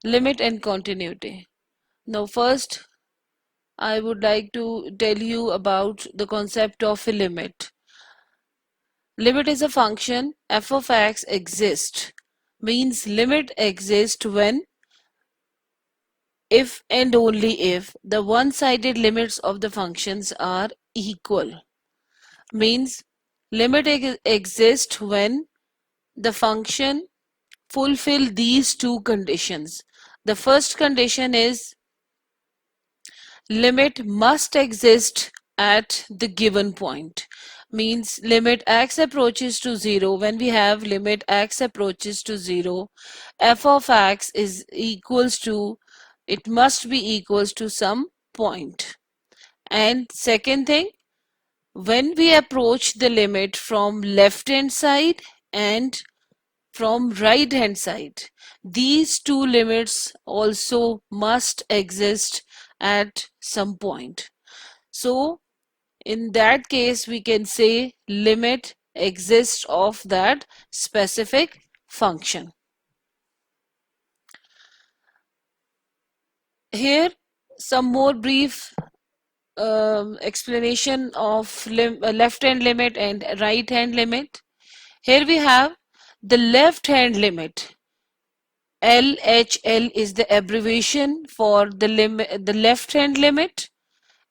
Limit and continuity. Now first I would like to tell you about the concept of a limit. Limit is a function. F of x exists, means limit exists when, if and only if, the one-sided limits of the functions are equal. Means limit exists when the function fulfill these two conditions. The first condition is limit must exist at the given point. Means limit x approaches to 0. When we have limit x approaches to 0, f of x is equals to, it must be equals to some point. And second thing, when we approach the limit from left hand side and from right hand side, these two limits also must exist at some point. So in that case we can say limit exists of that specific function. Here some more brief explanation of left hand limit and right hand limit. Here we have the left hand limit. LHL is the abbreviation for the left hand limit,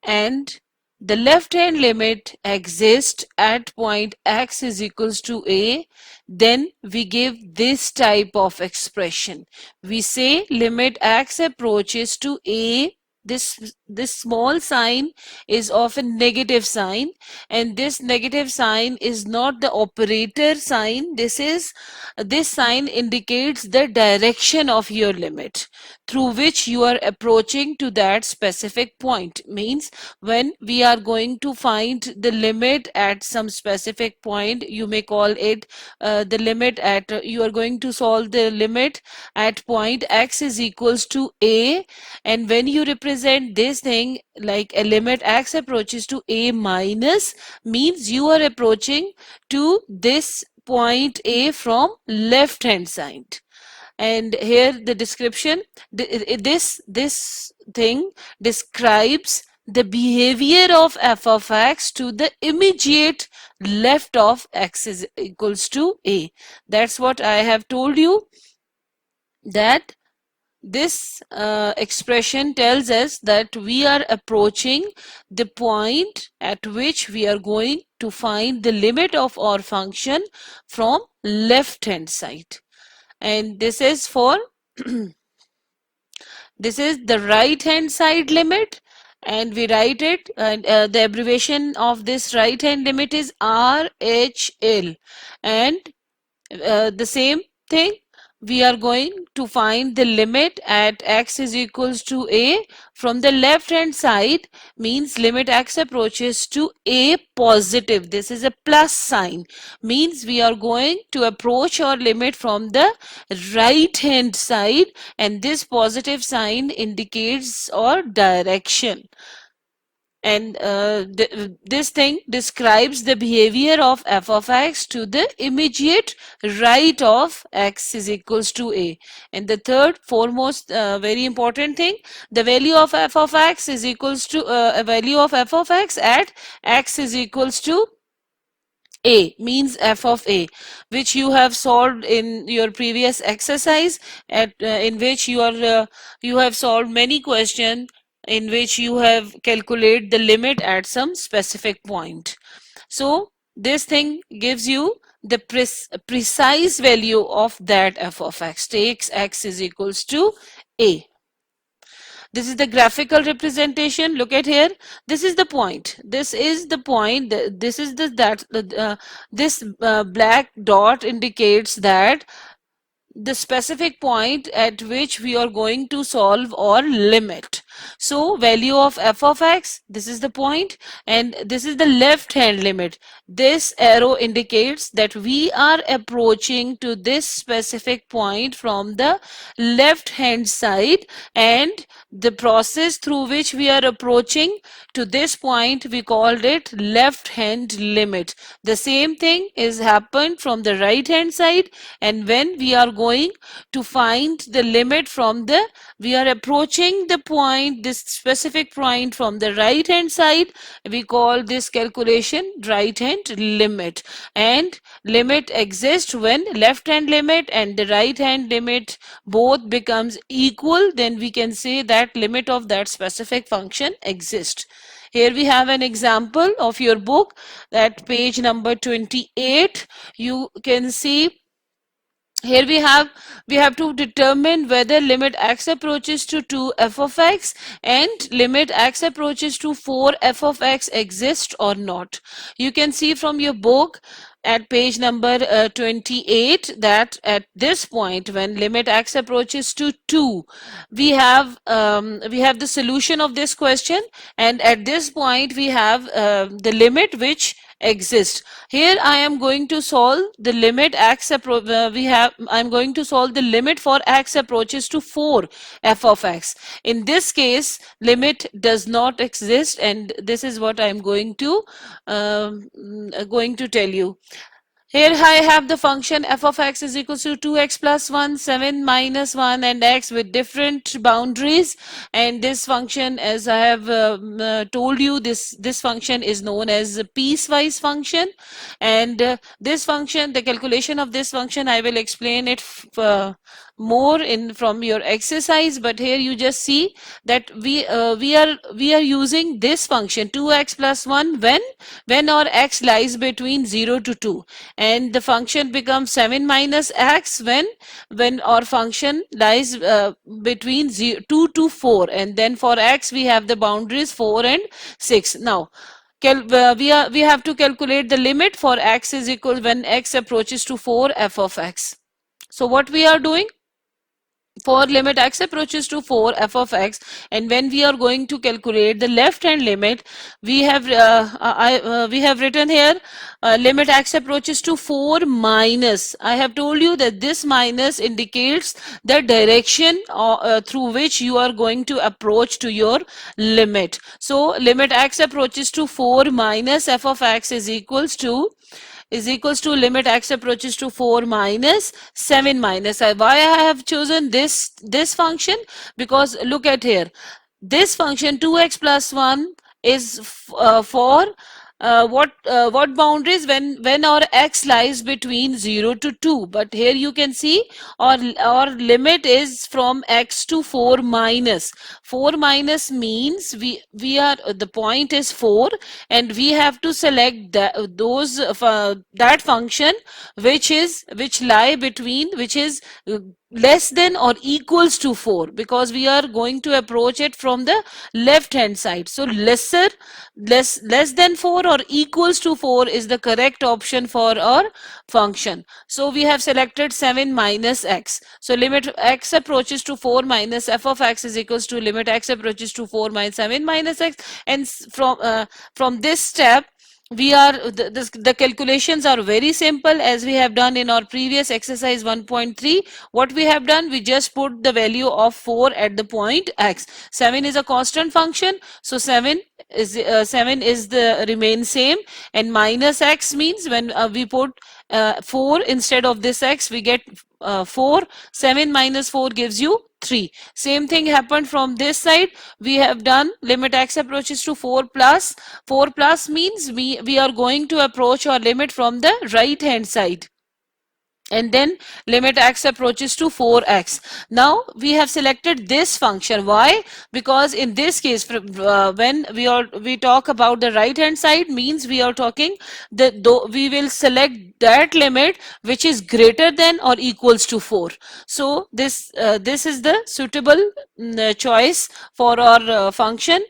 and the left hand limit exists at point x is equals to a. Then we give this type of expression. We say limit x approaches to a. This small sign is of a negative sign, and this negative sign is not the operator sign. This sign indicates the direction of your limit through which you are approaching to that specific point. Means when we are going to find the limit at some specific point, you may call it the limit at, you are going to solve the limit at point x is equals to a, and when you represent this thing like a limit x approaches to a minus, means you are approaching to this point a from left hand side. And here the description, this thing describes the behavior of f of x to the immediate left of x is equals to a. That's what I have told you, that this expression tells us that we are approaching the point at which we are going to find the limit of our function from left hand side. And this is for this is the right hand side limit, and we write it, and the abbreviation of this right hand limit is RHL. And the same thing, we are going to find the limit at x is equals to a from the left hand side, means limit x approaches to a positive. This is a plus sign, means we are going to approach our limit from the right hand side, and this positive sign indicates our direction. And this thing describes the behavior of f of x to the immediate right of x is equals to a. And the third foremost very important thing, the value of f of x is equals to a value of f of x at x is equals to a, means f of a, which you have solved in your previous exercise, at in which you have solved many questions in which you have calculated the limit at some specific point. So this thing gives you the precise value of that f of x, takes x is equals to a. This is the graphical representation. Look at here. This is the point. This is the point. This is this black dot indicates that the specific point at which we are going to solve our limit. So value of f of x, this is the point, and this is the left hand limit. This arrow indicates that we are approaching to this specific point from the left hand side, and the process through which we are approaching to this point, we called it left hand limit. The same thing is happened from the right hand side, and when we are going to find the limit from the, we are approaching the point, this specific point from the right hand side, we call this calculation right hand limit. And limit exists when left hand limit and the right hand limit both becomes equal, then we can say that limit of that specific function exists. Here we have an example of your book, that page number 28. You can see here we have to determine whether limit x approaches to 2 f of x and limit x approaches to 4 f of x exist or not. You can see from your book at page number 28 that at this point, when limit x approaches to 2, we have the solution of this question, and at this point we have the limit which exist. Here I am going to solve the limit x I'm going to solve the limit for x approaches to 4 f of x. In this case, limit does not exist, and this is what I am going to tell you. Here I have the function f of x is equals to 2x plus 1, 7 minus 1, and x with different boundaries. And this function, as I have told you, this function is known as a piecewise function. And this function, the calculation of this function, I will explain it more in from your exercise. But here you just see that we are using this function 2x plus 1 when our x lies between 0 to 2, and the function becomes 7 minus x when our function lies between 2 to 4, and then for x we have the boundaries 4 and 6. Now we have to calculate the limit for x is equal when x approaches to 4 f of x. So what we are doing, for limit x approaches to 4 f of x, and when we are going to calculate the left hand limit, we have written here limit x approaches to 4 minus. I have told you that this minus indicates the direction through which you are going to approach to your limit. So limit x approaches to 4 minus f of x is equals to limit x approaches to 4 minus 7 minus. Why I have chosen this function? Because look at here, this function 2x plus 1 is for what boundaries, when our x lies between 0 to 2. But here you can see our limit is from x to 4 minus. 4 minus means we are, the point is 4, and we have to select that function which lie between, which is less than or equals to 4, because we are going to approach it from the left hand side. So less than 4 or equals to 4 is the correct option for our function. So we have selected 7 minus x. So limit x approaches to 4 minus f of x is equals to limit x approaches to 4 minus 7 minus x. And from this step, the calculations are very simple, as we have done in our previous exercise 1.3. What we have done, we just put the value of 4 at the point x. 7 is a constant function, so 7 is the remain same, and minus x means when we put 4 instead of this x, we get 4. 7 minus 4 gives you 3. Same thing happened from this side. We have done limit x approaches to 4 plus. 4 plus means we are going to approach our limit from the right hand side, and then limit x approaches to 4x. Now we have selected this function. Why? Because in this case, when we talk about the right hand side, means we are talking that we will select that limit which is greater than or equals to 4. So this is the suitable choice for our function.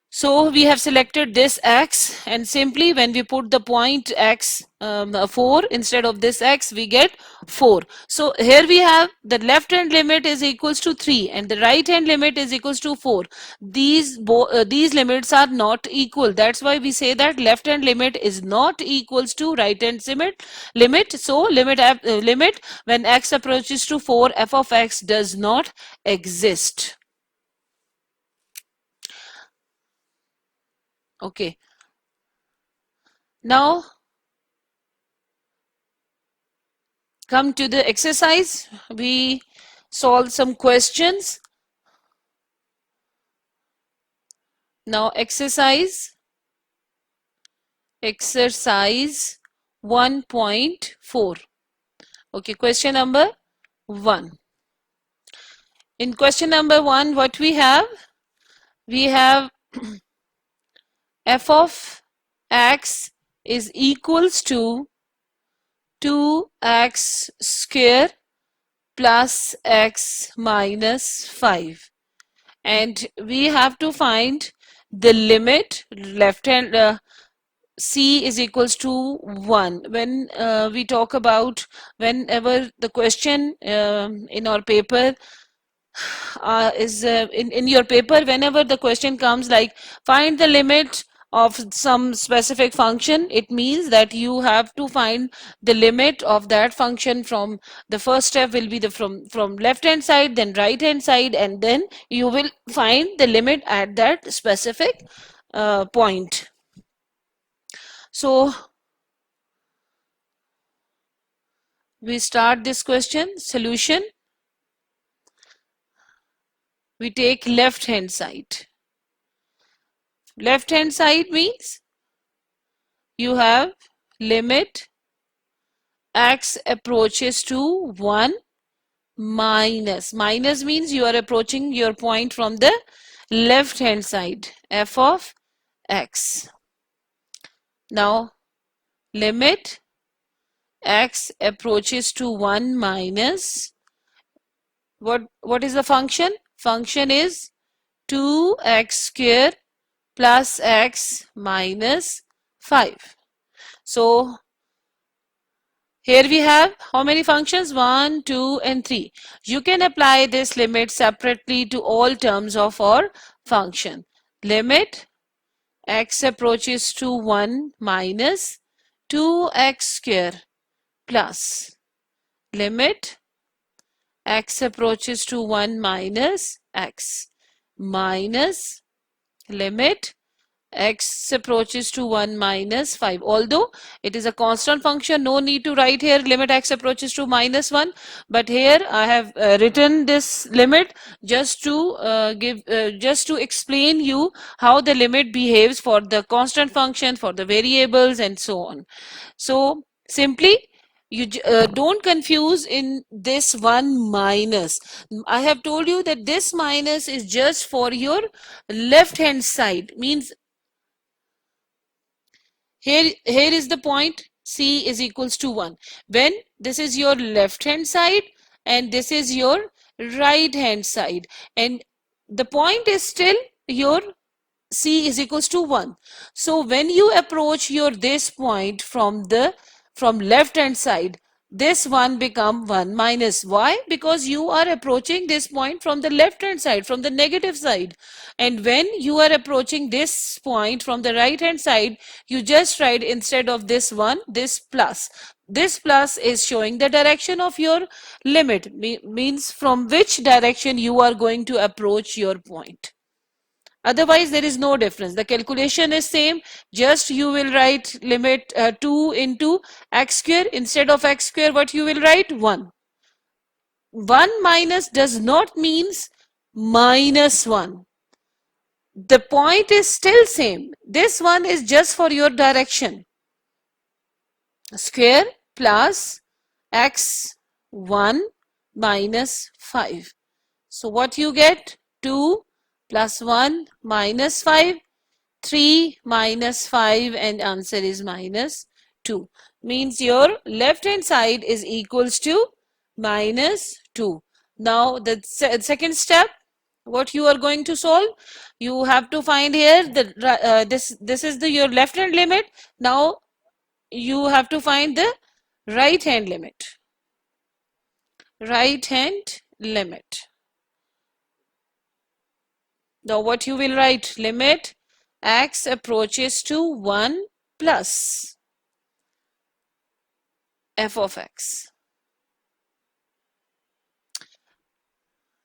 So we have selected this x, and simply when we put the point x 4 instead of this x, we get 4. So here we have the left hand limit is equals to 3 and the right hand limit is equals to 4. These limits are not equal. That's why we say that left hand limit is not equals to right hand limit. So limit when x approaches to 4, f of x does not exist. Okay. Now come to the exercise. We solve some questions. Now exercise 1.4. Okay, question number 1. In question number 1, what we have? We have f of x is equals to 2x square plus x minus 5. And we have to find the limit left hand c is equals to 1. When we talk about, whenever the question in our paper is in your paper, whenever the question comes like find the limit of some specific function, it means that you have to find the limit of that function. From the first step will be the from left hand side, then right hand side, and then you will find the limit at that specific point. So we start this question. Solution, we take left hand side. Left hand side means you have limit x approaches to 1 minus means you are approaching your point from the left hand side, f of x. Now limit x approaches to 1 minus, what is the function? Function is 2x square plus x minus 5. So here we have how many functions? 1, 2, and 3. You can apply this limit separately to all terms of our function. Limit x approaches to 1 minus 2x square plus limit x approaches to 1 minus x minus limit x approaches to 1 minus 5. Although it is a constant function, no need to write here limit x approaches to minus 1, but here I have written this limit just to just to explain you how the limit behaves for the constant function, for the variables, and so on. So simply you don't confuse in this 1 minus. I have told you that this minus is just for your left hand side, means here is the point c is equals to 1. When this is your left hand side and this is your right hand side, and the point is still your c is equals to 1. So when you approach your this point from left hand side, this one become 1 minus. Why? Because you are approaching this point from the left hand side, from the negative side. And when you are approaching this point from the right hand side, you just write instead of this 1, this plus. This plus is showing the direction of your limit, means from which direction you are going to approach your point. Otherwise, there is no difference. The calculation is same. Just you will write limit 2 into x square. Instead of x square, what you will write? 1. 1 minus does not means minus 1. The point is still same. This one is just for your direction. Square plus x 1 minus 5. So what you get? 2 plus 1 minus 5, 3 minus 5, and answer is minus 2. Means your left hand side is equals to minus 2. Now the second step, what you are going to solve? You have to find here the this is the your left hand limit. Now you have to find the right hand limit. Right hand limit. Now what you will write? Limit x approaches to 1 plus f of x.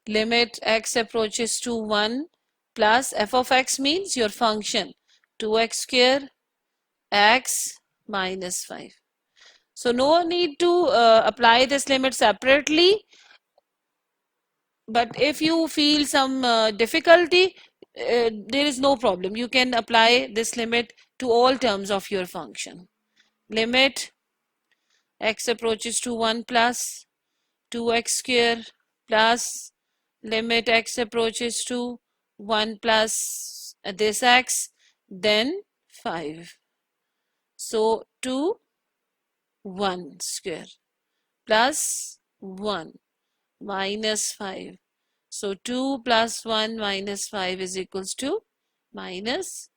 Limit x approaches to 1 plus f of x means your function 2x square x minus 5. So no need to apply this limit separately, but if you feel some difficulty, there is no problem. You can apply this limit to all terms of your function. Limit x approaches to 1 plus 2x square plus limit x approaches to 1 plus this x, then 5. So 2 1 square plus 1 minus 5. So 2 plus 1 minus 5 is equals to minus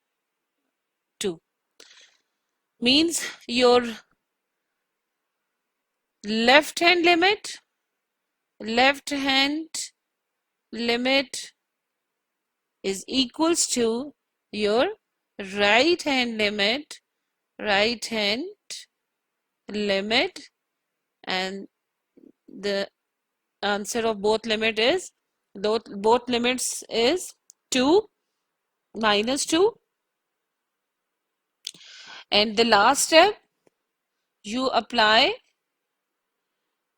2. Means your left hand limit is equals to your right hand limit, and the answer of both limits is 2 minus 2, and the last step you apply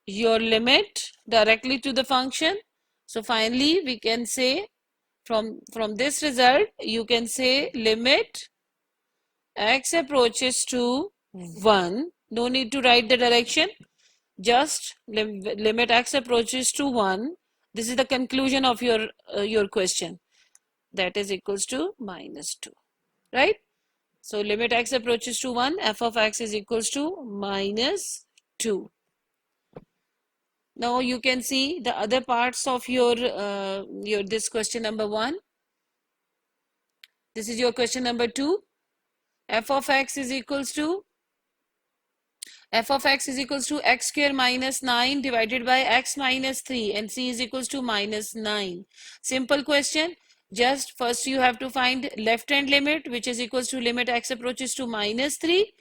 your limit directly to the function. So finally we can say from this result you can say limit x approaches to 1, no need to write the direction, just limit x approaches to 1. This is the conclusion of your question, that is equals to minus 2, right? So limit x approaches to 1, f of x is equals to minus 2. Now you can see the other parts of your this question number 1. This is your question number 2. f of x is equals to x square minus 9 divided by x minus 3, and c is equals to minus 9. Simple question. Just first you have to find left hand limit, which is equals to limit x approaches to minus 3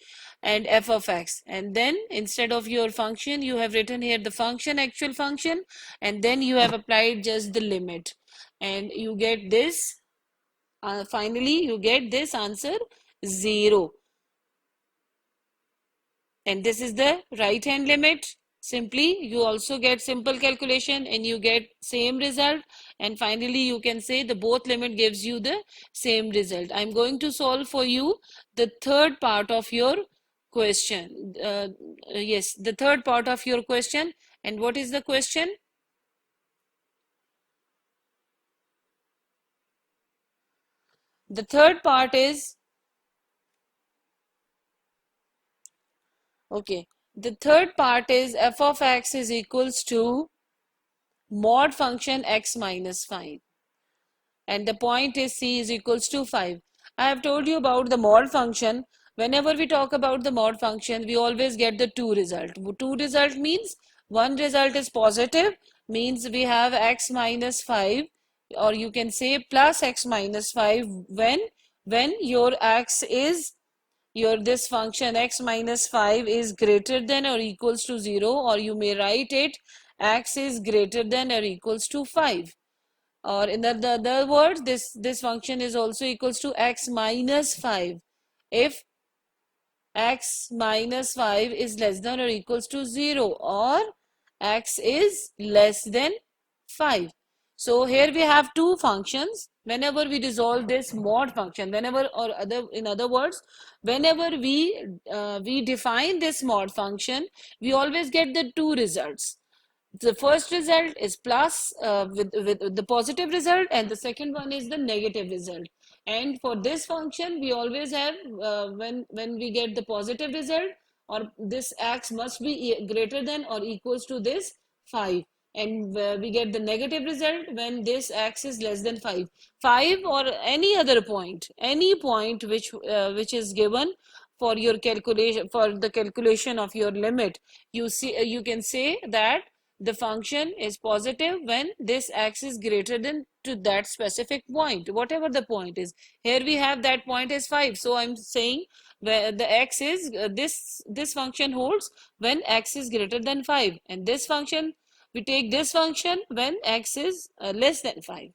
and f of x, and then instead of your function you have written here the function, actual function, and then you have applied just the limit, and you get this finally you get this answer 0. And this is the right hand limit. Simply you also get simple calculation and you get same result, and finally you can say the both limit gives you the same result. I'm going to solve for you the third part of your question. Yes, the third part of your question. And what is the question? The third part is, okay, the third part is f of x is equals to mod function x minus 5, and the point is c is equals to 5. I have told you about the mod function. Whenever we talk about the mod function, we always get the two result. Two result means one result is positive, means we have x minus 5, or you can say plus x minus 5 when your x is this function x minus 5 is greater than or equals to 0, or you may write it x is greater than or equals to 5, or in the other words this function is also equals to x minus 5 if x minus 5 is less than or equals to 0, or x is less than 5. So here we have two functions. Whenever we resolve this mod function, in other words, whenever we define this mod function, we always get the two results. The first result is plus with the positive result, and the second one is the negative result. And for this function we always have when we get the positive result, or this x must be greater than or equals to this 5, and we get the negative result when this x is less than 5. 5 or any point which is given for your calculation, for the calculation of your limit, you can say that the function is positive when this x is greater than to that specific point, whatever the point is. Here we have that point is 5, so I'm saying where the x is this function holds when x is greater than 5, and this function, we take this function when x is less than 5.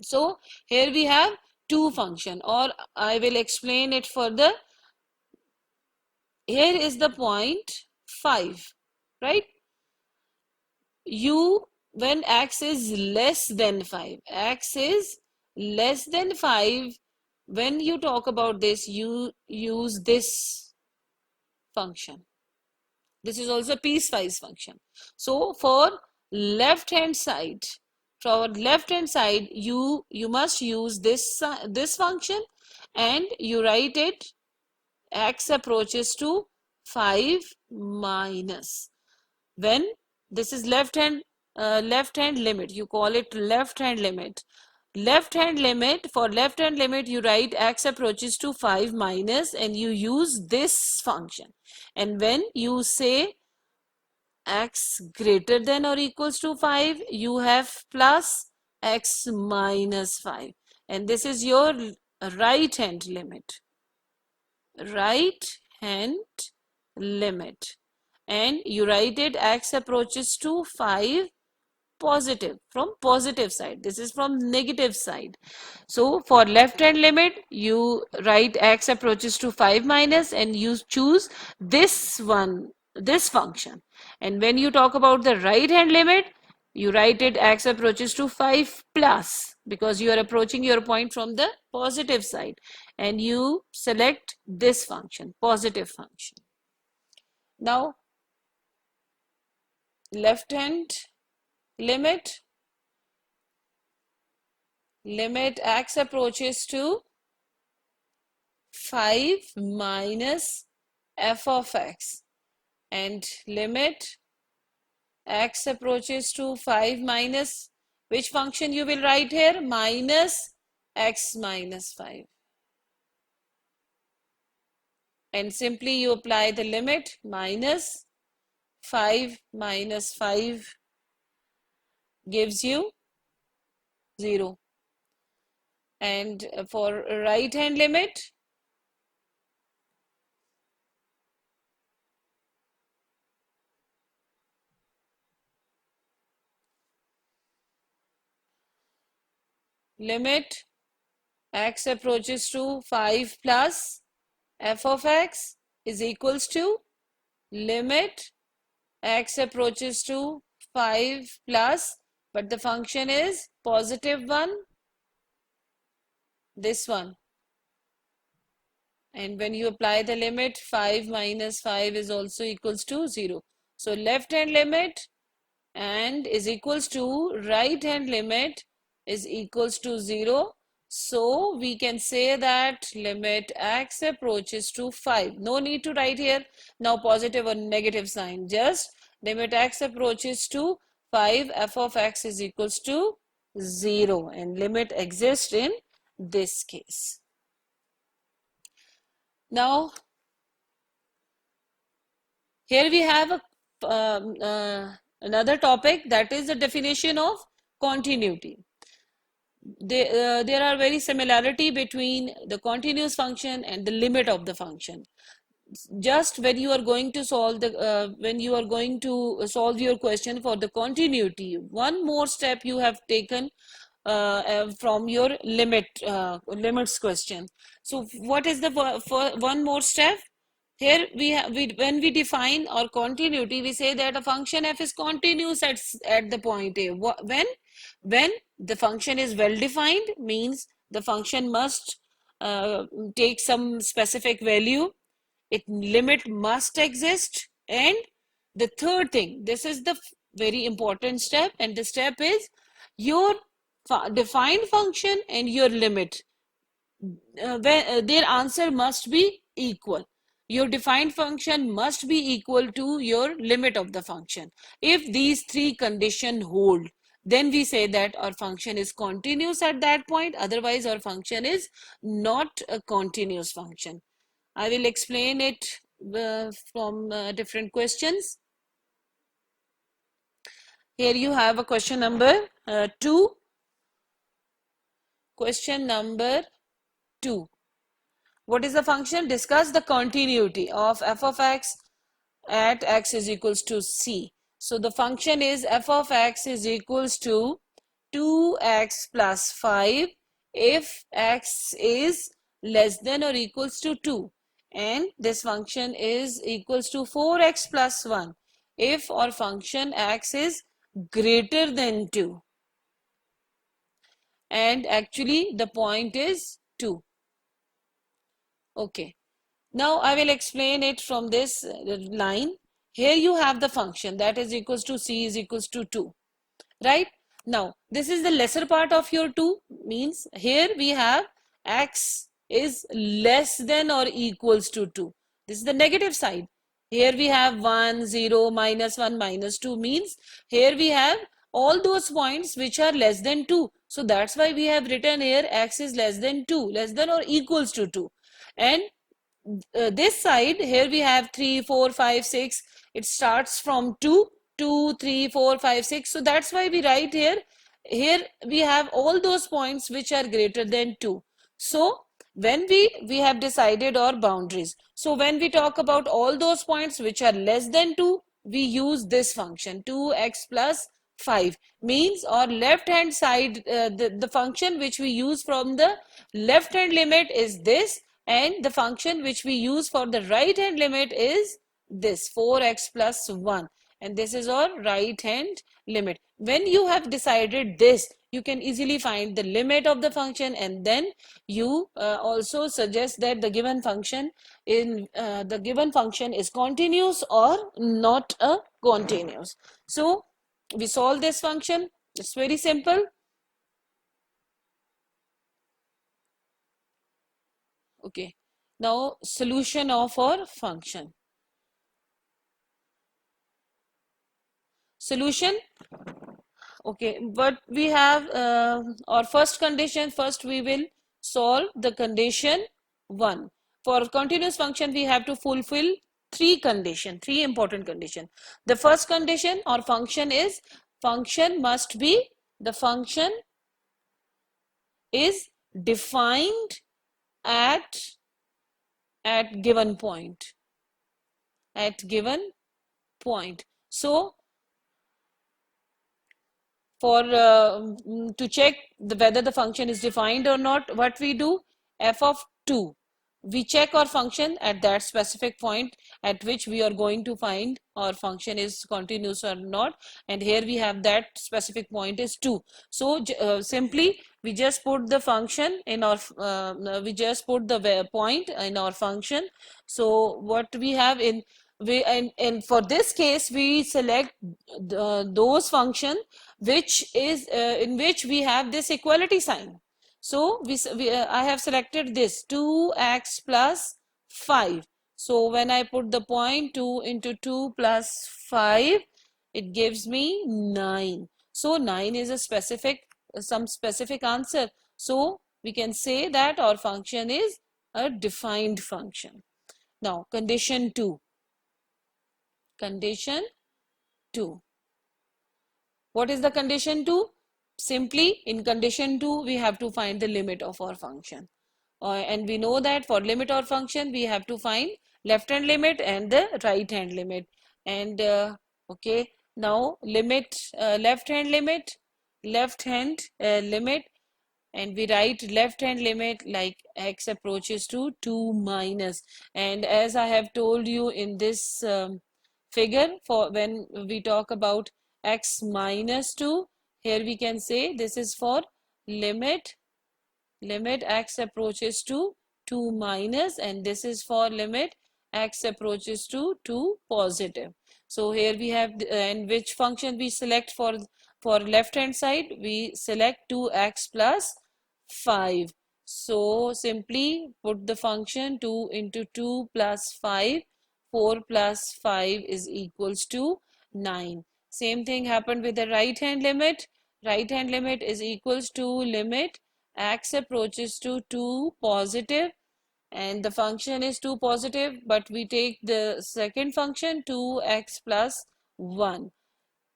So here we have two function, or I will explain it further. Here is the point 5, right? When x is less than 5, x is less than 5, when you talk about this, you use this function. This is also piecewise function. So for left hand side, you must use this function, and you write it x approaches to 5 minus. When this is left hand limit, you call it left hand limit. For left hand limit, you write x approaches to 5 minus, and you use this function. And when you say x greater than or equals to 5, you have plus x minus 5, and this is your right hand limit. And you write it x approaches to 5 positive, from positive side. This is from negative side. So for left hand limit, you write x approaches to 5 minus, and you choose this function. And when you talk about the right hand limit, you write it x approaches to 5 plus, because you are approaching your point from the positive side, and you select this function, positive function. Now left hand limit x approaches to 5 minus f of x, and limit x approaches to 5 minus, which function you will write here? Minus x minus 5. And simply you apply the limit, minus 5 minus 5 gives you 0. And for right hand limit, limit x approaches to 5 plus f of x is equals to limit x approaches to 5 plus, but the function is positive 1, this one. And when you apply the limit, 5 minus 5 is also equals to 0. So left hand limit and is equals to right hand limit is equals to 0. So we can say that limit x approaches to 5. No need to write here now positive or negative sign. Just limit x approaches to 5, f of x is equals to 0, and limit exists in this case. Now here we have another topic, that is the definition of continuity. There are very similarity between the continuous function and the limit of the function. Just when you are going to solve your question for the continuity, one more step you have taken from your limits question. So what is the one more step? Here when we define our continuity, we say that a function f is continuous at the point A. When the function is well defined, means the function must take some specific value, its limit must exist, and the third thing, this is the very important step, and the step is your defined function and your limit, their answer must be equal. your defined function must be equal to your limit of the function. If these three conditions hold, then we say that our function is continuous at that point. Otherwise, our function is not a continuous function. I will explain it from different questions. Here you have a question number 2. Question number 2. What is the function? Discuss the continuity of f of x at x is equals to c. So the function is f of x is equals to 2x plus 5 if x is less than or equals to 2, and this function is equals to 4x plus 1 if our function x is greater than 2, and actually the point is 2. Okay, now I will explain it from this line. Here you have the function that is equals to c is equals to 2, right? Now this is the lesser part of your 2, means here we have x is less than or equals to 2. This is the negative side. Here we have 1, 0, minus 1, minus 2, means here we have all those points which are less than 2. So that's why we have written here x is less than 2, less than or equals to 2. And this side, here we have 3, 4, 5, 6. It starts from 2, 2, 3, 4, 5, 6. So that's why we write here. Here we have all those points which are greater than 2. So when we have decided our boundaries. So when we talk about all those points which are less than 2, we use this function 2x plus 5, means our left hand side, the function which we use from the left hand limit is this, and the function which we use for the right hand limit is this 4x plus 1, and this is our right hand limit. When you have decided this, you can easily find the limit of the function, and then you also suggest that the given function is continuous or not a continuous. So we solve this function. It's very simple. Okay, now solution of our function. Solution. Okay, but we have our first condition. First we will solve the condition 1. For continuous function we have to fulfill three important condition. The first condition or function is the function is defined at given point. So for to check whether the function is defined or not, what we do, f of 2, we check our function at that specific point at which we are going to find our function is continuous or not, and here we have that specific point is 2. So simply we just put the function in our we just put the point in our function. So what we have in and for this case we select those function which is in which we have this equality sign. So I have selected this 2x plus 5. So when I put the point 2 into 2 plus 5, it gives me 9. So 9 is a some specific answer. So we can say that our function is a defined function. Now condition 2. Condition 2. What is the condition 2? Simply in condition 2 we have to find the limit of our function. And we know that for limit or function we have to find left hand limit and the right hand limit. And okay, now limit left hand limit, and we write left hand limit like x approaches to 2 minus. And as I have told you in this figure, for when we talk about x minus 2, here we can say this is for limit x approaches to 2 minus, and this is for limit x approaches to 2 positive. So here we have and which function we select for left hand side, we select 2x plus 5. So simply put the function 2 into 2 plus 5. 4 plus 5 is equals to 9. Same thing happened with the right hand limit. Right hand limit is equals to limit x approaches to 2 positive, and the function is 2 positive, but we take the second function 2x plus 1,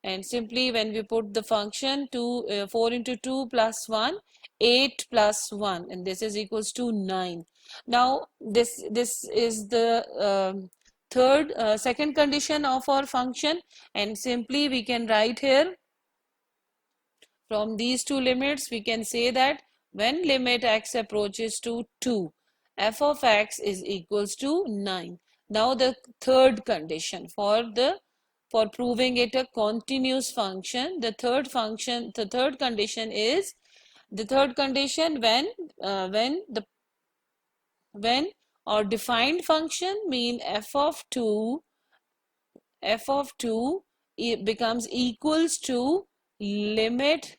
and simply when we put the function 4 into 2 plus 1, 8 plus 1, and this is equals to 9. Now this is the second condition of our function, and simply we can write here from these two limits we can say that when limit x approaches to 2, f of x is equals to 9. Now the third condition for proving it a continuous function, the third condition is when our defined function mean f of 2 it becomes equals to limit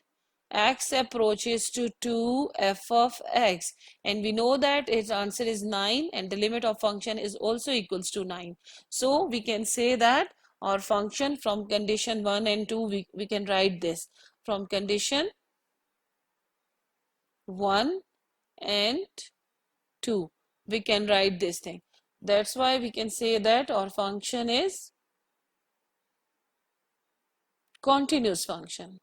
x approaches to 2 f of x, and we know that its answer is 9 and the limit of function is also equals to 9. So we can say that our function from condition 1 and 2 we can write this from condition 1 and 2 we can write this thing. That's why we can say that our function is continuous function.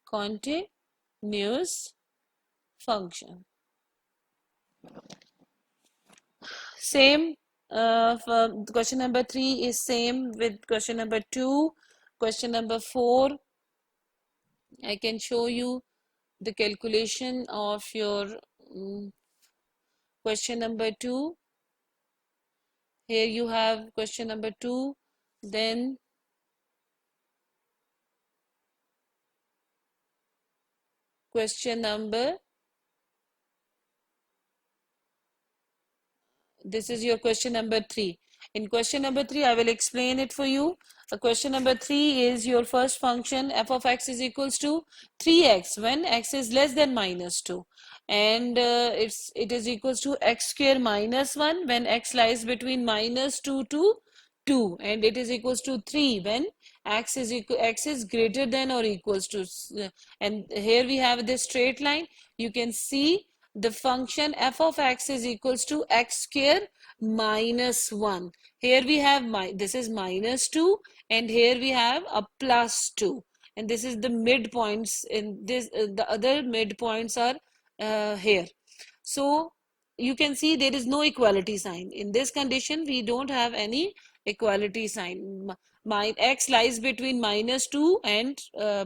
Continuous function. Same for question number 3 is same with question number 2. Question number 4, I can show you the calculation of your question number 2. Here you have question number 2, then question number, this is your question number 3. In question number 3, I will explain it for you. Question number 3 is your first function f of x is equals to 3x when x is less than minus 2, and it is equals to x square minus 1 when x lies between minus 2 to 2, and it is equals to 3 when x is greater than or equals to, and here we have this straight line. You can see the function f of x is equals to x square minus 1. Here we have this is minus 2, and here we have a plus 2, and this is the midpoints in this, the other midpoints are here. So you can see there is no equality sign. In this condition we don't have any equality sign. My x lies between minus 2 and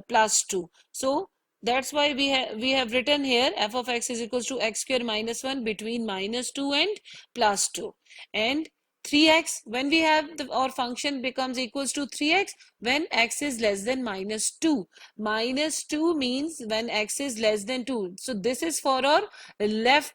plus 2. So that's why we have written here f of x is equals to x square minus 1 between minus 2 and plus 2, and 3x when we have our function becomes equals to 3x when x is less than minus 2. Minus 2 means when x is less than 2. So this is for our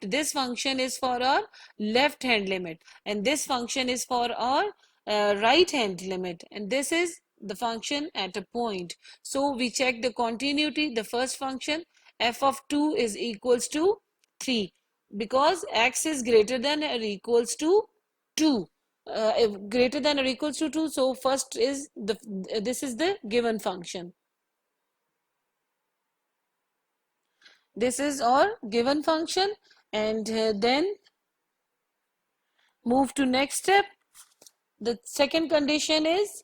this function is for our left hand limit, and this function is for our right hand limit, and this is the function at a point. So we check the continuity. The first function f of 2 is equals to 3 because x is greater than or equals to 2. Greater than or equals to 2. So first is this is the given function. This is our given function, and then move to next step. The second condition is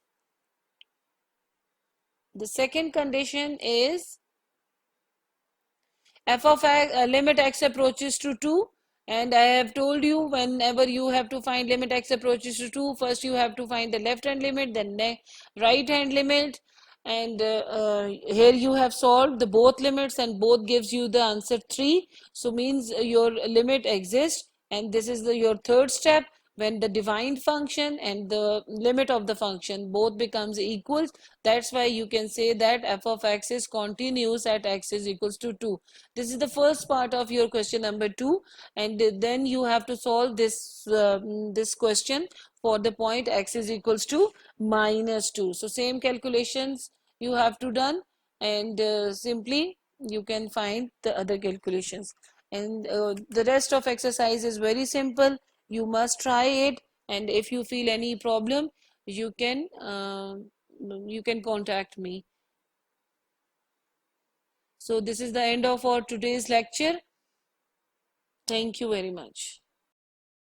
f of x, limit x approaches to 2, and I have told you whenever you have to find limit x approaches to 2, first you have to find the left hand limit, then right hand limit, and here you have solved the both limits and both gives you the answer 3. So means your limit exists, and this is your third step. When the defined function and the limit of the function both becomes equal, that's why you can say that f of x is continuous at x is equals to 2. This is the first part of your question number 2, and then you have to solve this question for the point x is equals to minus 2. So same calculations you have to done, and simply you can find the other calculations. And the rest of exercise is very simple. You must try it, and if you feel any problem, you can contact me. So this is the end of our today's lecture. Thank you very much.